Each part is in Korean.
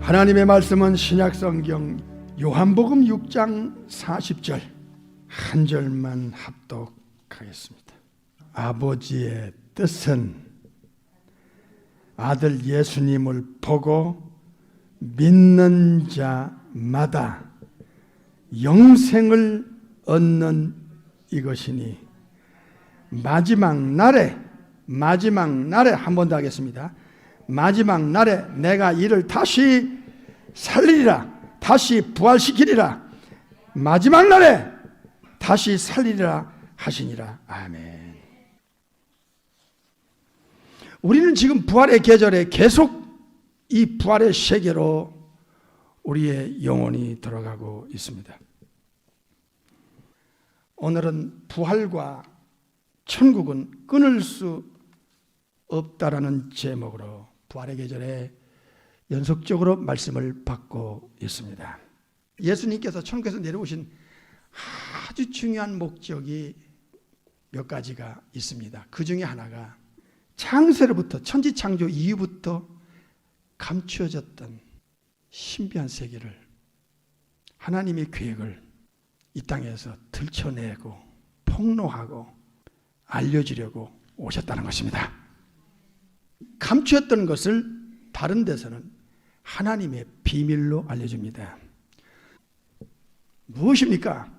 하나님의 말씀은 신약성경 요한복음 6장 40절 한 절만 합독하겠습니다. 아버지의 뜻은 아들 예수님을 보고 믿는 자마다 영생을 얻는 이것이니 마지막 날에 한 번 더 하겠습니다. 마지막 날에 내가 이를 다시 살리리라, 다시 부활시키리라, 마지막 날에 다시 살리리라 하시니라. 아멘. 우리는 지금 부활의 계절에 계속 이 부활의 세계로 우리의 영혼이 들어가고 있습니다. 오늘은 부활과 천국은 끊을 수 없다라는 제목으로 부활의 계절에 연속적으로 말씀을 받고 있습니다. 예수님께서 천국에서 내려오신 아주 중요한 목적이 몇 가지가 있습니다. 그 중에 하나가 창세로부터 천지창조 이후부터 감추어졌던 신비한 세계를, 하나님의 계획을 이 땅에서 들춰내고 폭로하고 알려주려고 오셨다는 것입니다. 감추었던 것을 다른 데서는 하나님의 비밀로 알려줍니다. 무엇입니까?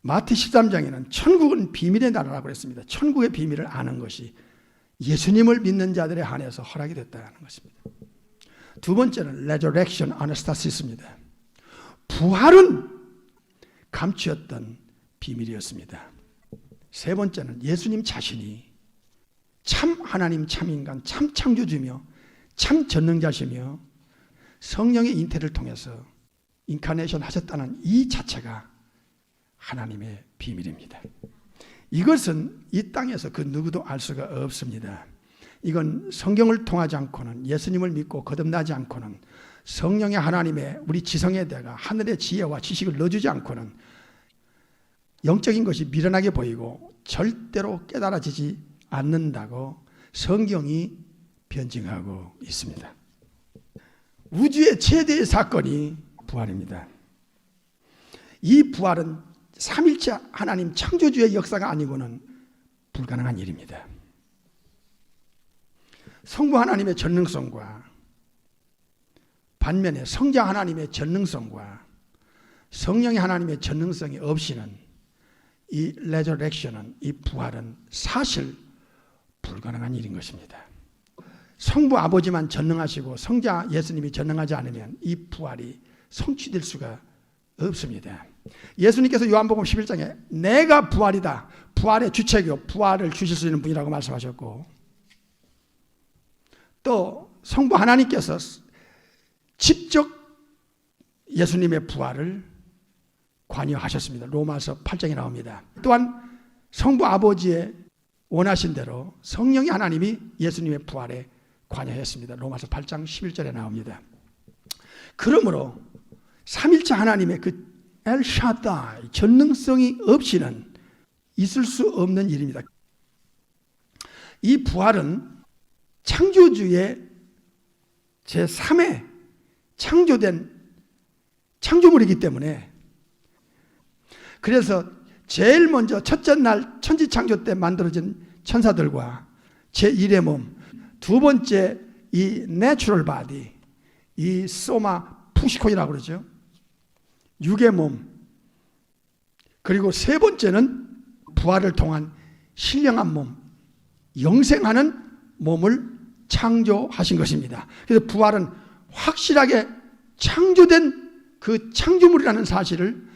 마태 13장에는 천국은 비밀의 나라라고 했습니다. 천국의 비밀을 아는 것이 예수님을 믿는 자들에 한해서 허락이 됐다는 것입니다. 두 번째는 Resurrection Anastasis입니다. 부활은 감추었던 비밀이었습니다. 세 번째는 예수님 자신이 참 하나님, 참 인간, 참 창조주며 참 전능자시며 성령의 잉태를 통해서 인카네이션 하셨다는 이 자체가 하나님의 비밀입니다. 이것은 이 땅에서 그 누구도 알 수가 없습니다. 이건 성경을 통하지 않고는, 예수님을 믿고 거듭나지 않고는, 성령의 하나님의 우리 지성의 대가 하늘의 지혜와 지식을 넣어주지 않고는 영적인 것이 미련하게 보이고 절대로 깨달아지지 않는다고 성경이 변증하고 있습니다. 우주의 최대의 사건이 부활입니다. 이 부활은 삼일체 하나님 창조주의 역사가 아니고는 불가능한 일입니다. 성부 하나님의 전능성과 반면에 성자 하나님의 전능성과 성령의 하나님의 전능성이 없이는 이 레저렉션은, 이 부활은 사실 불가능한 일인 것입니다. 성부 아버지만 전능하시고 성자 예수님이 전능하지 않으면 이 부활이 성취될 수가 없습니다. 예수님께서 요한복음 11장에 내가 부활이다, 부활의 주체이고 부활을 주실 수 있는 분이라고 말씀하셨고, 또 성부 하나님께서 직접 예수님의 부활을 관여하셨습니다. 로마서 8장에 나옵니다. 또한 성부 아버지의 원하신 대로 성령의 하나님이 예수님의 부활에 관여했습니다. 로마서 8장 11절에 나옵니다. 그러므로 삼일체 하나님의 그 엘샤다이 전능성이 없이는 있을 수 없는 일입니다. 이 부활은 창조주의 제3의 창조된 창조물이기 때문에, 그래서 제일 먼저 첫째 날 천지창조 때 만들어진 천사들과 제1의 몸, 두 번째 이 내추럴 바디, 이 소마 푸시콘이라고 그러죠. 육의 몸, 그리고 세 번째는 부활을 통한 신령한 몸, 영생하는 몸을 창조하신 것입니다. 그래서 부활은 확실하게 창조된 그 창조물이라는 사실을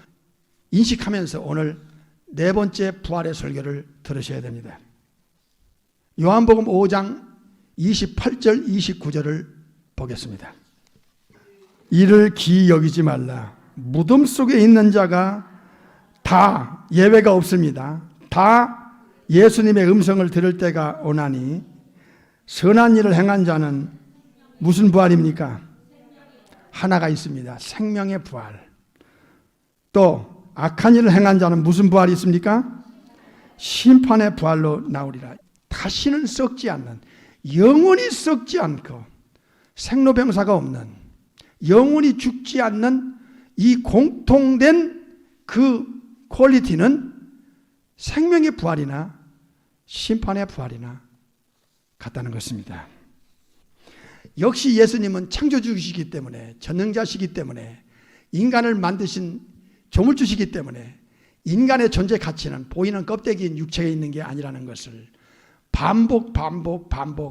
인식하면서 오늘 네 번째 부활의 설교를 들으셔야 됩니다. 요한복음 5장 28절 29절을 보겠습니다. 이를 기이 여기지 말라. 무덤 속에 있는 자가 다 예외가 없습니다. 다 예수님의 음성을 들을 때가 오나니 선한 일을 행한 자는 무슨 부활입니까? 하나가 있습니다. 생명의 부활. 또 악한 일을 행한 자는 무슨 부활이 있습니까? 심판의 부활로 나오리라. 다시는 썩지 않는, 영원히 썩지 않고 생로병사가 없는, 영원히 죽지 않는 이 공통된 그 퀄리티는 생명의 부활이나 심판의 부활이나 같다는 것입니다. 역시 예수님은 창조주시기 때문에, 전능자시기 때문에, 인간을 만드신 조물주시기 때문에 인간의 존재 가치는 보이는 껍데기인 육체에 있는 게 아니라는 것을 반복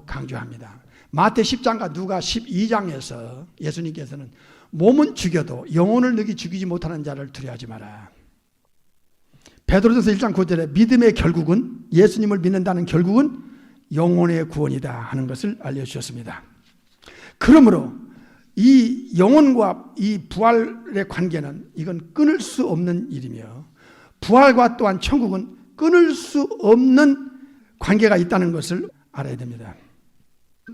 강조합니다. 마태 10장과 누가 12장에서 예수님께서는 몸은 죽여도 영혼을 너희 죽이지 못하는 자를 두려워하지 마라. 베드로전서 1장 9절에 믿음의 결국은, 예수님을 믿는다는 결국은 영혼의 구원이다 하는 것을 알려주셨습니다. 그러므로 이 영혼과 이 부활의 관계는 이건 끊을 수 없는 일이며, 부활과 또한 천국은 끊을 수 없는 관계가 있다는 것을 알아야 됩니다.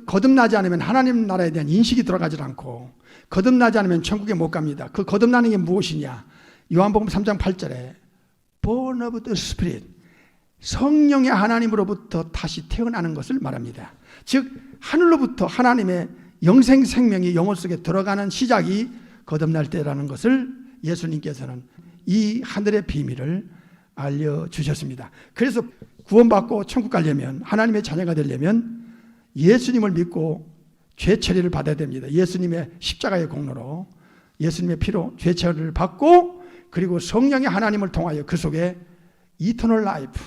거듭나지 않으면 하나님 나라에 대한 인식이 들어가지 않고, 거듭나지 않으면 천국에 못 갑니다. 그 거듭나는 게 무엇이냐? 요한복음 3장 8절에 Born of the Spirit, 성령의 하나님으로부터 다시 태어나는 것을 말합니다. 즉 하늘로부터 하나님의 영생 생명이 영혼 속에 들어가는 시작이 거듭날 때라는 것을 예수님께서는 이 하늘의 비밀을 알려주셨습니다. 그래서 구원받고 천국 가려면, 하나님의 자녀가 되려면 예수님을 믿고 죄 처리를 받아야 됩니다. 예수님의 십자가의 공로로, 예수님의 피로 죄 처리를 받고, 그리고 성령의 하나님을 통하여 그 속에 이터널 라이프,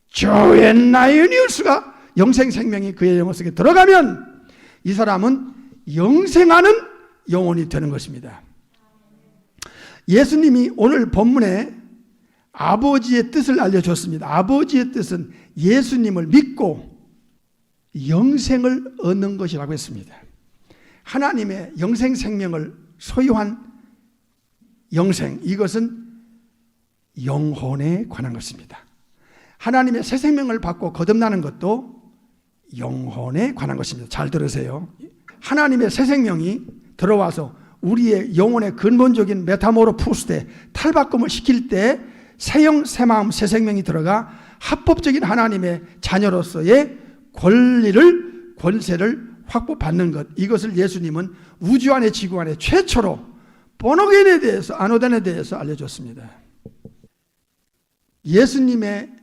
조앤 나이니우스가 영생 생명이 그의 영혼 속에 들어가면 이 사람은 영생하는 영혼이 되는 것입니다. 예수님이 오늘 본문에 아버지의 뜻을 알려줬습니다. 아버지의 뜻은 예수님을 믿고 영생을 얻는 것이라고 했습니다. 하나님의 영생 생명을 소유한 영생, 이것은 영혼에 관한 것입니다. 하나님의 새 생명을 받고 거듭나는 것도 영혼에 관한 것입니다. 잘 들으세요. 하나님의 새 생명이 들어와서 우리의 영혼의 근본적인 메타모르포스, 탈바꿈을 시킬 때 새영, 새마음, 새 생명이 들어가 합법적인 하나님의 자녀로서의 권리를, 권세를 확보받는 것, 이것을 예수님은 우주 안에 지구 안에 최초로 본어게인에 대해서, 아노덴에 대해서 알려줬습니다. 예수님의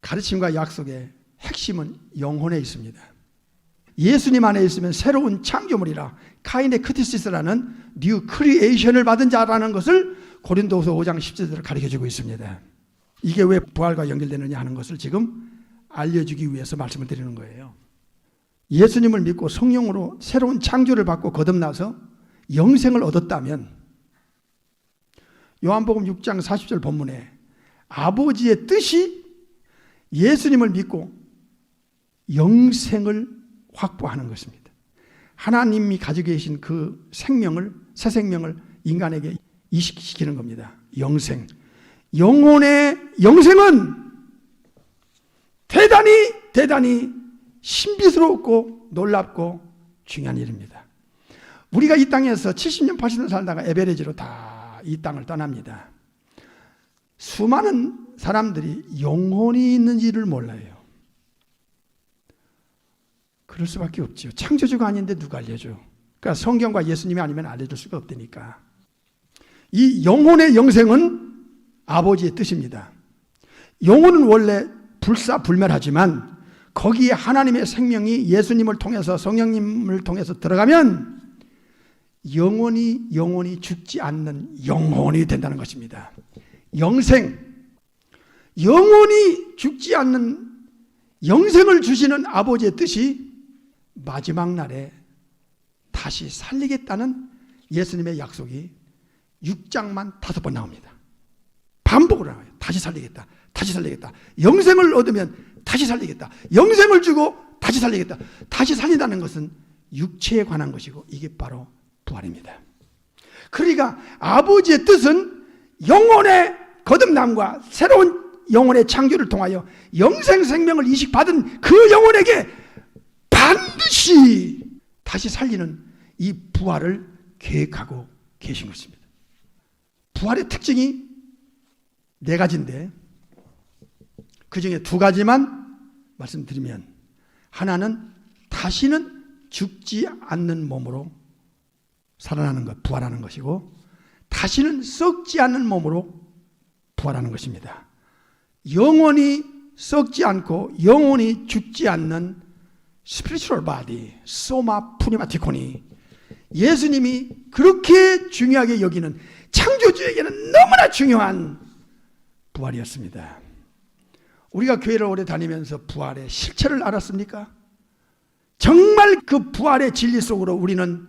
가르침과 약속의 핵심은 영혼에 있습니다. 예수님 안에 있으면 새로운 창조물이라, 카인의 크티시스라는 뉴 크리에이션을 받은 자라는 것을 고린도후서 5장 10절을 가르쳐주고 있습니다. 이게 왜 부활과 연결되느냐 하는 것을 지금 알려주기 위해서 말씀을 드리는 거예요. 예수님을 믿고 성령으로 새로운 창조를 받고 거듭나서 영생을 얻었다면, 요한복음 6장 40절 본문에 아버지의 뜻이 예수님을 믿고 영생을 확보하는 것입니다. 하나님이 가지고 계신 그 생명을, 새 생명을 인간에게 이식시키는 겁니다. 영생. 영혼의 영생은 대단히 신비스럽고 놀랍고 중요한 일입니다. 우리가 이 땅에서 70년, 80년 살다가 에베레지로 다 이 땅을 떠납니다. 수많은 사람들이 영혼이 있는지를 몰라요. 그럴 수밖에 없죠. 창조주가 아닌데 누가 알려줘? 그러니까 성경과 예수님이 아니면 알려줄 수가 없다니까. 이 영혼의 영생은 아버지의 뜻입니다. 영혼은 원래 불사불멸하지만 거기에 하나님의 생명이 예수님을 통해서, 성령님을 통해서 들어가면 영원히 죽지 않는 영혼이 된다는 것입니다. 영생, 영원히 죽지 않는 영생을 주시는 아버지의 뜻이 마지막 날에 다시 살리겠다는 예수님의 약속이 6장만 5번 나옵니다. 반복을 나와요. 다시 살리겠다. 다시 살리겠다. 영생을 얻으면 다시 살리겠다. 영생을 주고 다시 살리겠다. 다시 살린다는 것은 육체에 관한 것이고, 이게 바로 부활입니다. 그러니까 아버지의 뜻은 영혼의 거듭남과 새로운 영혼의 창조를 통하여 영생 생명을 이식받은 그 영혼에게 반드시 다시 살리는 이 부활을 계획하고 계신 것입니다. 부활의 특징이 4가지인데 그 중에 2가지만 말씀드리면, 하나는 다시는 죽지 않는 몸으로 살아나는 것, 부활하는 것이고, 다시는 썩지 않는 몸으로 부활하는 것입니다. 영원히 썩지 않고 영원히 죽지 않는 스피리추얼 바디, 소마 푸니마티코니, 예수님이 그렇게 중요하게 여기는, 창조주에게는 너무나 중요한 부활이었습니다. 우리가 교회를 오래 다니면서 부활의 실체를 알았습니까? 정말 그 부활의 진리 속으로 우리는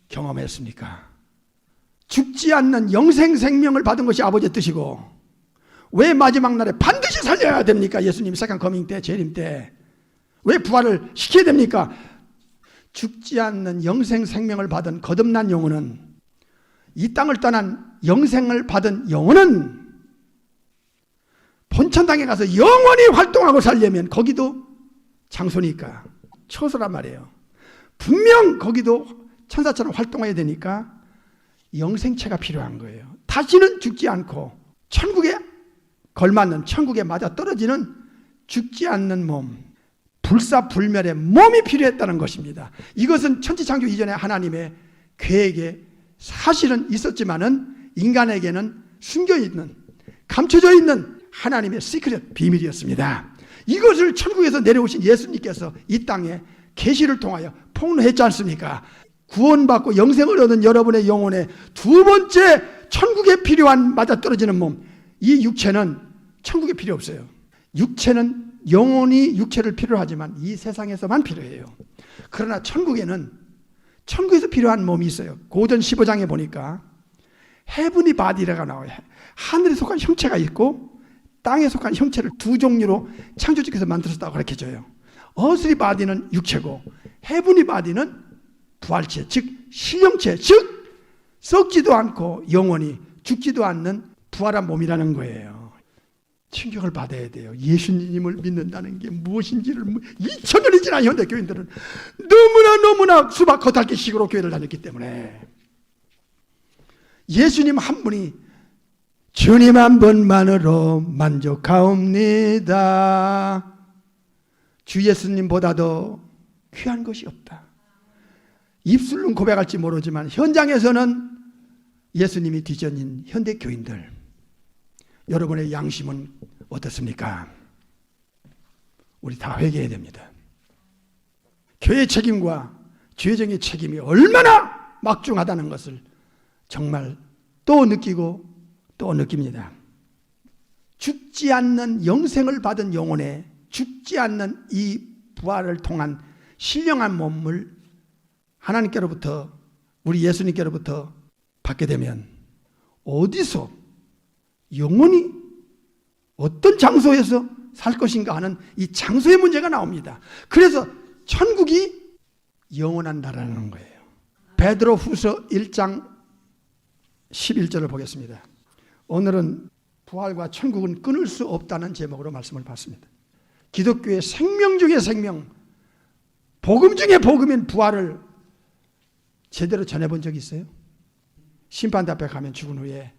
경험했습니까? 죽지 않는 영생 생명을 받은 것이 아버지의 뜻이고, 왜 마지막 날에 반드시 살려야 됩니까? 예수님 세컨 커밍 때, 재림 때 왜 부활을 시켜야 됩니까? 죽지 않는 영생 생명을 받은 거듭난 영혼은, 이 땅을 떠난 영생을 받은 영혼은 본천당에 가서 영원히 활동하고 살려면 거기도 장소니까, 처소란 말이에요. 분명 거기도 천사처럼 활동해야 되니까 영생체가 필요한 거예요. 다시는 죽지 않고 천국에 걸맞는, 천국에 맞아 떨어지는 죽지 않는 몸, 불사불멸의 몸이 필요했다는 것입니다. 이것은 천지창조 이전에 하나님의 계획에 사실은 있었지만은 인간에게는 숨겨있는, 감춰져 있는 하나님의 시크릿 비밀이었습니다. 이것을 천국에서 내려오신 예수님께서 이 땅에 계시를 통하여 폭로했지 않습니까? 구원받고 영생을 얻은 여러분의 영혼의 2번째 천국에 필요한 맞아떨어지는 몸, 이 육체는 천국에 필요 없어요. 육체는 영혼이 육체를 필요로 하지만 이 세상에서만 필요해요. 그러나 천국에는, 천국에서 필요한 몸이 있어요. 고전 15장에 보니까 헤븐리 바디라가 나와요. 하늘에 속한 형체가 있고 땅에 속한 형체를 2 종류로 창조주께서 만드셨다고 가르쳐줘요. 어스리 바디는 육체고 헤븐리 바디는 부활체, 즉 신령체, 즉 썩지도 않고 영원히 죽지도 않는 부활한 몸이라는 거예요. 충격을 받아야 돼요. 예수님을 믿는다는 게 무엇인지를 2000년이 지난 현대 교인들은 너무나 수박 겉핥기식으로 교회를 다녔기 때문에, 예수님 한 분이 주님 한 분만으로 만족하옵니다. 주 예수님보다도 귀한 것이 없다. 입술로는 고백할지 모르지만 현장에서는 예수님이 뒤전인 현대 교인들, 여러분의 양심은 어떻습니까? 우리 다 회개해야 됩니다. 교회의 책임과 죄정의 책임이 얼마나 막중하다는 것을 정말 또 느끼고 또 느낍니다. 죽지 않는 영생을 받은 영혼에 죽지 않는 이 부활을 통한 신령한 몸을 하나님께로부터, 우리 예수님께로부터 받게 되면 어디서 영원히 어떤 장소에서 살 것인가 하는 이 장소의 문제가 나옵니다. 그래서 천국이 영원한 나라라는 거예요. 베드로 후서 1장 11절을 보겠습니다. 오늘은 부활과 천국은 끊을 수 없다는 제목으로 말씀을 받습니다. 기독교의 생명 중에 생명, 복음 중에 복음인 부활을 제대로 전해본 적이 있어요? 심판대 앞에 가면 죽은 후에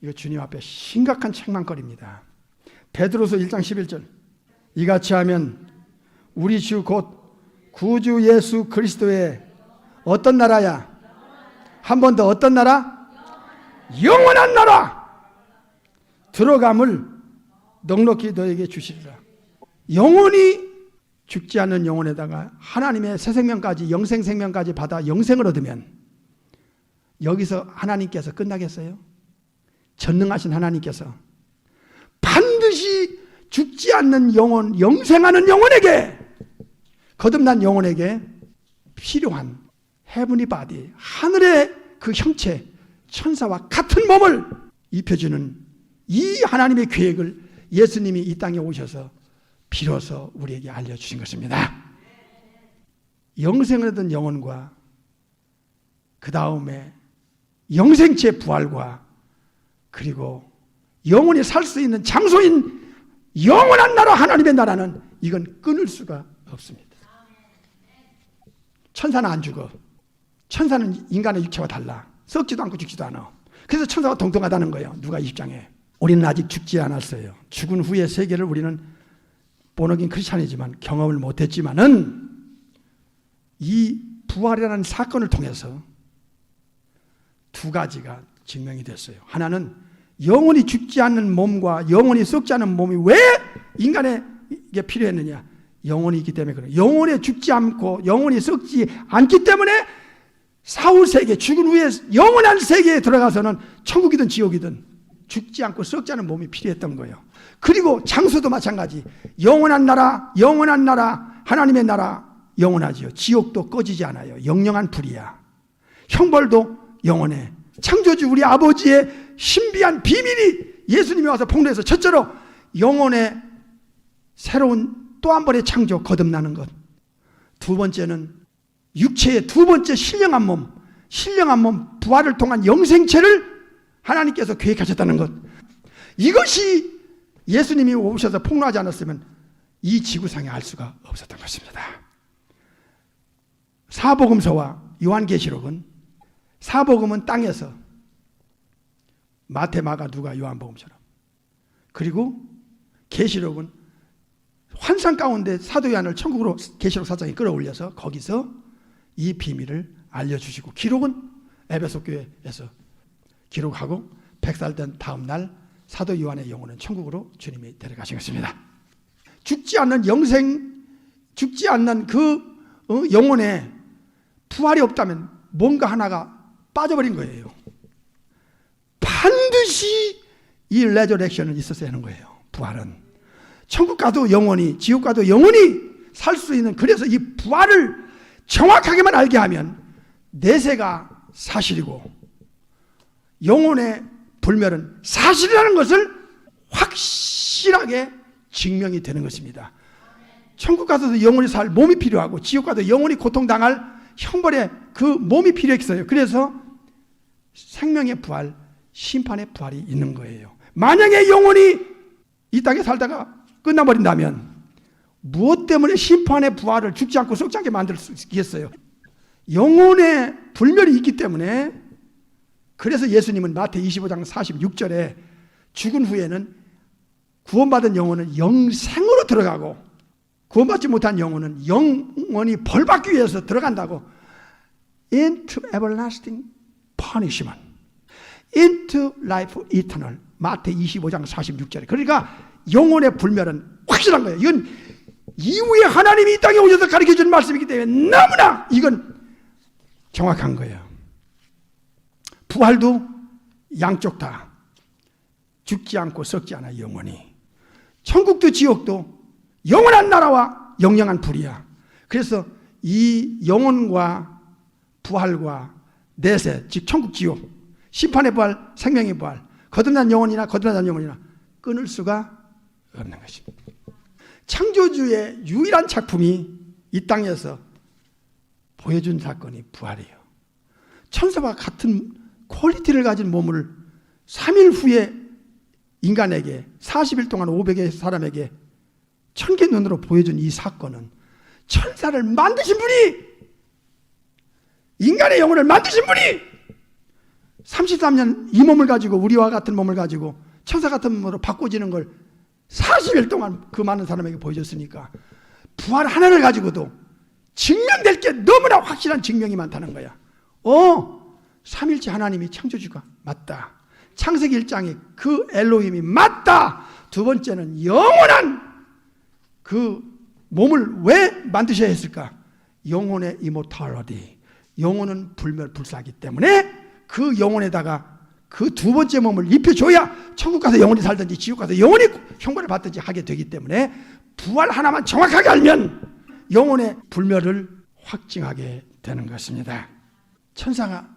이거 주님 앞에 심각한 책망거리입니다. 베드로서 1장 11절, 이같이 하면 우리 주 곧 구주 예수 그리스도의 어떤 나라야? 한 번 더, 어떤 나라? 영원한 나라 들어감을 넉넉히 너에게 주시리라. 영원히 죽지 않는 영혼에다가 하나님의 새 생명까지, 영생 생명까지 받아 영생을 얻으면 여기서 하나님께서 끝나겠어요? 전능하신 하나님께서 반드시 죽지 않는 영혼, 영생하는 영혼에게, 거듭난 영혼에게 필요한 헤븐리 바디, 하늘의 그 형체, 천사와 같은 몸을 입혀주는 이 하나님의 계획을 예수님이 이 땅에 오셔서 비로소 우리에게 알려주신 것입니다. 영생을 얻은 영혼과 그 다음에 영생체 부활과 그리고 영원히 살 수 있는 장소인 영원한 나라 하나님의 나라는 이건 끊을 수가 없습니다. 천사는 안 죽어. 천사는 인간의 육체와 달라. 썩지도 않고 죽지도 않아. 그래서 천사가 동등하다는 거예요. 누가 20장에. 우리는 아직 죽지 않았어요. 죽은 후의 세계를 우리는 본어긴 크리스찬이지만 경험을 못했지만은 이 부활이라는 사건을 통해서 두 가지가 증명이 됐어요. 하나는 영원히 죽지 않는 몸과 영원히 썩지 않은 몸이 왜 인간에게 필요했느냐? 영원히 있기 때문에 그래요. 영원히 죽지 않고 영원히 썩지 않기 때문에 사후 세계, 죽은 후에 영원한 세계에 들어가서는 천국이든 지옥이든 죽지 않고 썩지 않은 몸이 필요했던 거예요. 그리고 장소도 마찬가지. 영원한 나라, 하나님의 나라 영원하지요. 지옥도 꺼지지 않아요. 영영한 불이야. 형벌도 영원해. 창조주 우리 아버지의 신비한 비밀이 예수님이 와서 폭로해서 첫째로 영혼의 새로운 또 한 번의 창조 거듭나는 것. 두 번째는 육체의 두 번째 신령한 몸 부활을 통한 영생체를 하나님께서 계획하셨다는 것. 이것이 예수님이 오셔서 폭로하지 않았으면 이 지구상에 알 수가 없었던 것입니다. 사복음서와 요한계시록은 사복음은 땅에서 마태, 마가, 누가, 요한복음처럼, 그리고 계시록은 환상 가운데 사도 요한을 천국으로 계시록 4장에 끌어올려서 거기서 이 비밀을 알려주시고, 기록은 에베소 교회에서 기록하고 100살 된 다음 날 사도 요한의 영혼은 천국으로 주님이 데려가신 것입니다. 죽지 않는 영생, 죽지 않는 그 영혼에 부활이 없다면 뭔가 하나가 빠져버린 거예요. 반드시 이 레저렉션은 있었어야 하는 거예요. 부활은 천국 가도 영원히, 지옥 가도 영원히 살 수 있는, 그래서 이 부활을 정확하게만 알게 하면 내세가 사실이고 영혼의 불멸은 사실이라는 것을 확실하게 증명이 되는 것입니다. 천국 가서도 영원히 살 몸이 필요하고 지옥 가도 영원히 고통당할 형벌의 그 몸이 필요했어요. 그래서 생명의 부활, 심판의 부활이 있는 거예요. 만약에 영혼이 이 땅에 살다가 끝나버린다면 무엇 때문에 심판의 부활을 죽지 않고 썩지 않게 만들 수 있겠어요? 영혼의 불멸이 있기 때문에. 그래서 예수님은 마태 25장 46절에 죽은 후에는 구원받은 영혼은 영생으로 들어가고 구원받지 못한 영혼은 영원히 벌받기 위해서 들어간다고. Into everlasting punishment, into life eternal. 마태 25장 46절에. 그러니까 영혼의 불멸은 확실한 거예요. 이건 이후에 하나님이 이 땅에 오셔서 가르쳐준 말씀이기 때문에 너무나 이건 정확한 거예요. 부활도 양쪽 다 죽지 않고 썩지 않아 영원히. 천국도 지옥도 영원한 나라와 영영한 불이야. 그래서 이 영혼과 부활과 내세, 즉 천국 지옥, 심판의 부활, 생명의 부활, 거듭난 영혼이나 거듭난 영혼이나 끊을 수가 없는 것입니다. 창조주의 유일한 작품이 이 땅에서 보여준 사건이 부활이에요. 천사와 같은 퀄리티를 가진 몸을 3일 후에 인간에게 40일 동안 500의 사람에게 1000개 눈으로 보여준 이 사건은 천사를 만드신 분이, 인간의 영혼을 만드신 분이 33년 이 몸을 가지고, 우리와 같은 몸을 가지고 천사 같은 몸으로 바꿔지는 걸 40일 동안 그 많은 사람에게 보여줬으니까 부활 하나를 가지고도 증명될 게 너무나 확실한 증명이 많다는 거야. 삼일째 하나님이 창조주가 맞다. 창세기 1장에 그 엘로힘이 맞다. 두 번째는 영원한 그 몸을 왜 만드셔야 했을까? 영혼의 이모탈리티, 영혼은 불멸 불사하기 때문에 그 영혼에다가 그 두 번째 몸을 입혀줘야 천국 가서 영원히 살든지 지옥 가서 영원히 형벌을 받든지 하게 되기 때문에 부활 하나만 정확하게 알면 영혼의 불멸을 확증하게 되는 것입니다. 천사가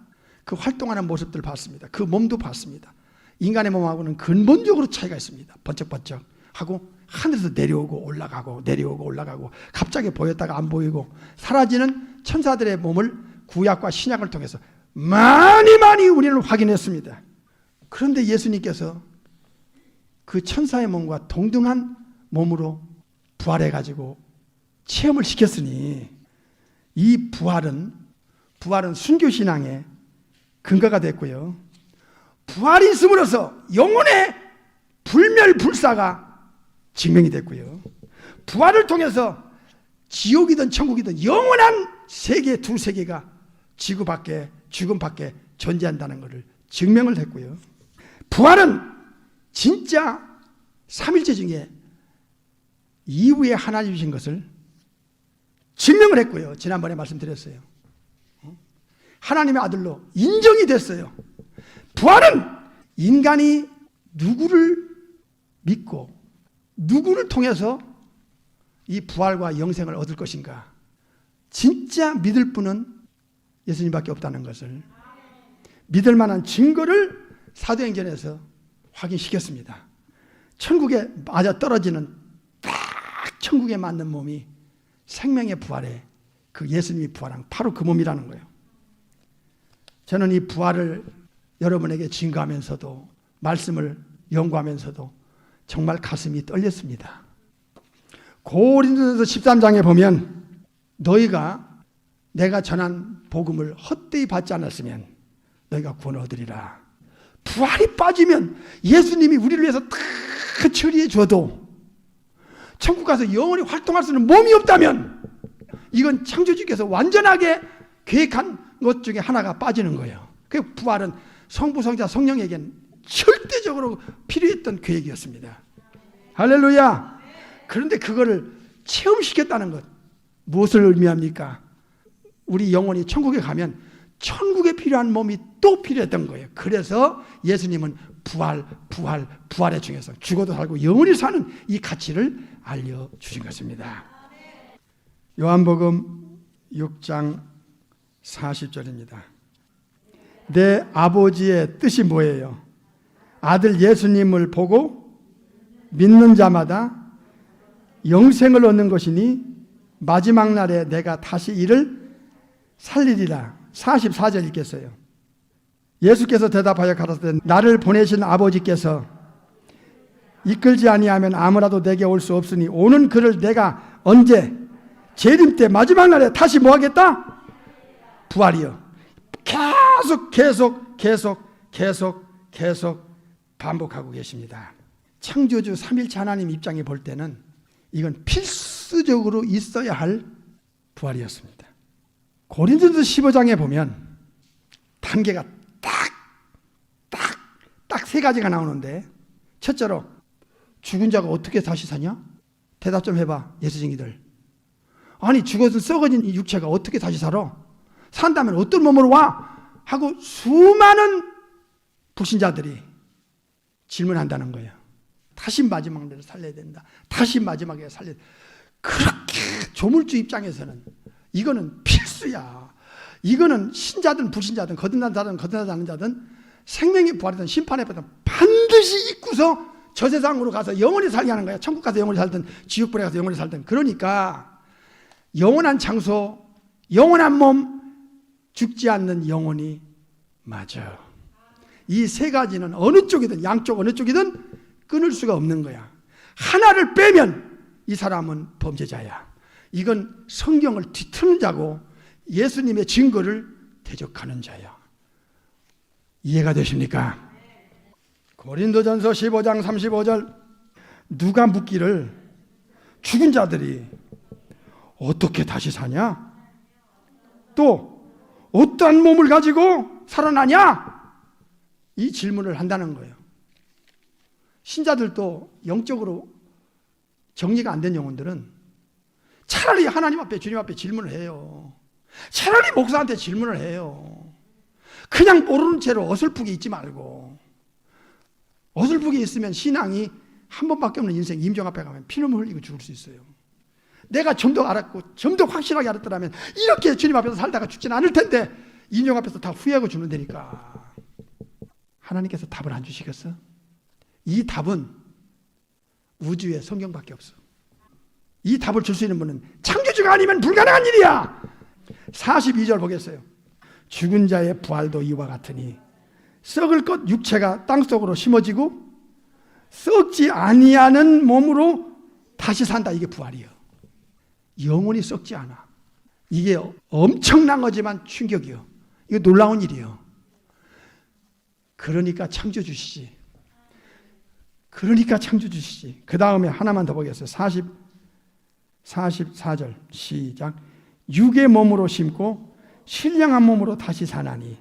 그 활동하는 모습들을 봤습니다. 그 몸도 봤습니다. 인간의 몸하고는 근본적으로 차이가 있습니다. 번쩍번쩍 하고 하늘에서 내려오고 올라가고 내려오고 올라가고 갑자기 보였다가 안 보이고 사라지는 천사들의 몸을 구약과 신약을 통해서 많이 우리는 확인했습니다. 그런데 예수님께서 그 천사의 몸과 동등한 몸으로 부활해가지고 체험을 시켰으니 이 부활은 순교신앙의 근거가 됐고요. 부활이 있음으로써 영혼의 불멸불사가 증명이 됐고요. 부활을 통해서 지옥이든 천국이든 영원한 세계, 두 세계가 지구 밖에, 죽음 밖에 존재한다는 것을 증명을 했고요. 부활은 진짜 삼일체 중에 이후에 하나님 주신 것을 증명을 했고요. 지난번에 말씀드렸어요. 하나님의 아들로 인정이 됐어요. 부활은 인간이 누구를 믿고 누구를 통해서 이 부활과 영생을 얻을 것인가, 진짜 믿을 분은 예수님밖에 없다는 것을 믿을 만한 증거를 사도행전에서 확인시켰습니다. 천국에 맞아 떨어지는 딱 천국에 맞는 몸이 생명의 부활에 그 예수님이 부활한 바로 그 몸이라는 거예요. 저는 이 부활을 여러분에게 증거하면서도 말씀을 연구하면서도 정말 가슴이 떨렸습니다. 고린도전서 13장에 보면 너희가 내가 전한 복음을 헛되이 받지 않았으면 너희가 구원을 얻으리라. 부활이 빠지면 예수님이 우리를 위해서 다 처리해 줘도 천국 가서 영원히 활동할 수 있는 몸이 없다면 이건 창조주께서 완전하게 계획한 것 중에 하나가 빠지는 거예요. 그 부활은 성부, 성자, 성령에겐 절대적으로 필요했던 계획이었습니다. 할렐루야. 그런데 그거를 체험시켰다는 것, 무엇을 의미합니까? 우리 영혼이 천국에 가면 천국에 필요한 몸이 또 필요했던 거예요. 그래서 예수님은 부활의 중에서 죽어도 살고 영원히 사는 이 가치를 알려주신 것입니다. 요한복음 6장 40절입니다. 내 아버지의 뜻이 뭐예요? 아들 예수님을 보고 믿는 자마다 영생을 얻는 것이니 마지막 날에 내가 다시 이를 살리리라. 44절 읽겠어요. 예수께서 대답하여 가라사대 나를 보내신 아버지께서 이끌지 아니하면 아무라도 내게 올 수 없으니 오는 그를 내가 언제 재림 때 마지막 날에 다시 뭐 하겠다? 부활이요. 계속 반복하고 계십니다. 창조주 삼일체 하나님 입장에 볼 때는 이건 필수적으로 있어야 할 부활이었습니다. 고린도전서 15장에 보면 단계가 딱 세 가지가 나오는데, 첫째로 죽은 자가 어떻게 다시 사냐? 대답 좀 해봐, 예수쟁이들. 아니 죽어서 썩어진 이 육체가 어떻게 다시 살아? 산다면 어떤 몸으로 와? 하고 수많은 불신자들이 질문한다는 거예요. 다시 마지막 날에 살려야 된다. 다시 마지막에 살려야 된다. 그렇게 조물주 입장에서는 이거는 필수야. 이거는 신자든 불신자든 거듭난 자든 거듭나지 않는 자든 생명의 부활이든 심판의 부활이든 반드시 잊고서 저 세상으로 가서 영원히 살게 하는 거야. 천국 가서 영원히 살든 지옥불에 가서 영원히 살든. 그러니까 영원한 장소, 영원한 몸, 죽지 않는 영혼이 맞아. 이 세 가지는 어느 쪽이든 양쪽 어느 쪽이든 끊을 수가 없는 거야. 하나를 빼면 이 사람은 범죄자야. 이건 성경을 뒤트는 자고 예수님의 증거를 대적하는 자야. 이해가 되십니까? 고린도전서 15장 35절 누가 묻기를 죽은 자들이 어떻게 다시 사냐? 또 어떠한 몸을 가지고 살아나냐? 이 질문을 한다는 거예요. 신자들도 영적으로 정리가 안 된 영혼들은 차라리 하나님 앞에 주님 앞에 질문을 해요. 차라리 목사한테 질문을 해요. 그냥 모르는 채로 어설프게 있지 말고. 어설프게 있으면 신앙이 한 번밖에 없는 인생 임종 앞에 가면 피눈물 흘리고 죽을 수 있어요. 내가 좀 더 알았고 좀 더 확실하게 알았더라면 이렇게 주님 앞에서 살다가 죽지는 않을 텐데 임종 앞에서 다 후회하고 죽는다니까. 하나님께서 답을 안 주시겠어? 이 답은 우주에 성경밖에 없어. 이 답을 줄 수 있는 분은 창조주가 아니면 불가능한 일이야. 42절 보겠어요. 죽은 자의 부활도 이와 같으니 썩을 것 육체가 땅속으로 심어지고 썩지 아니하는 몸으로 다시 산다. 이게 부활이요. 영혼이 썩지 않아. 이게 엄청난 거지만 충격이요. 이거 놀라운 일이요. 그러니까 창조주시지. 그 다음에 하나만 더 보겠어요. 44절 시작. 육의 몸으로 심고 신령한 몸으로 다시 사나니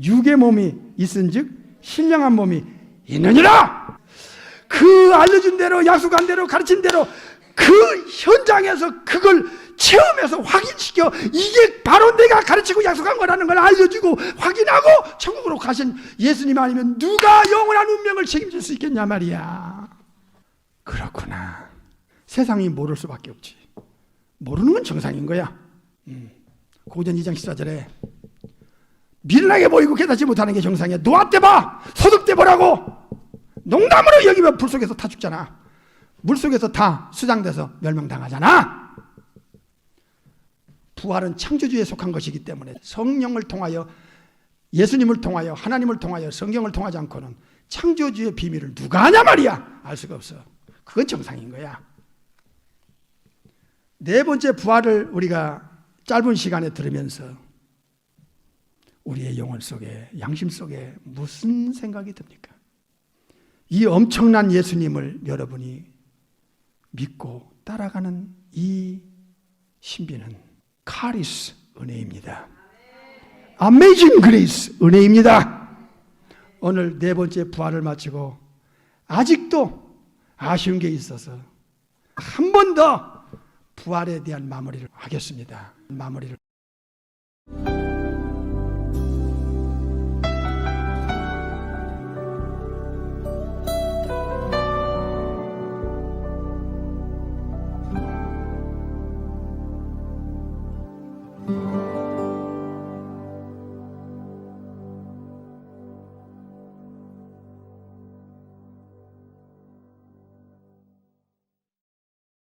육의 몸이 있은즉 신령한 몸이 있느니라. 그 알려준 대로, 약속한 대로, 가르친 대로 그 현장에서 그걸 체험해서 확인시켜 이게 바로 내가 가르치고 약속한 거라는 걸 알려주고 확인하고 천국으로 가신 예수님 아니면 누가 영원한 운명을 책임질 수 있겠냐 말이야. 그렇구나. 세상이 모를 수밖에 없지. 모르는 건 정상인 거야. 고전 2장 14절에 미련하게 보이고 깨닫지 못하는 게 정상이야. 노아 때 봐. 소득 때 보라고. 농담으로 여기면 불 속에서 타 죽잖아. 물 속에서 다 수장돼서 멸망당하잖아. 부활은 창조주에 속한 것이기 때문에 성령을 통하여, 예수님을 통하여, 하나님을 통하여, 성경을 통하지 않고는 창조주의 비밀을 누가 아냐 말이야. 알 수가 없어. 그건 정상인 거야. 네 번째 부활을 우리가 짧은 시간에 들으면서 우리의 영혼 속에, 양심 속에 무슨 생각이 듭니까? 이 엄청난 예수님을 여러분이 믿고 따라가는 이 신비는 카리스 은혜입니다. Amazing Grace 은혜입니다. 오늘 네 번째 부활을 마치고 아직도 아쉬운 게 있어서 한 번 더 부활에 대한 마무리를 하겠습니다. 마무리를.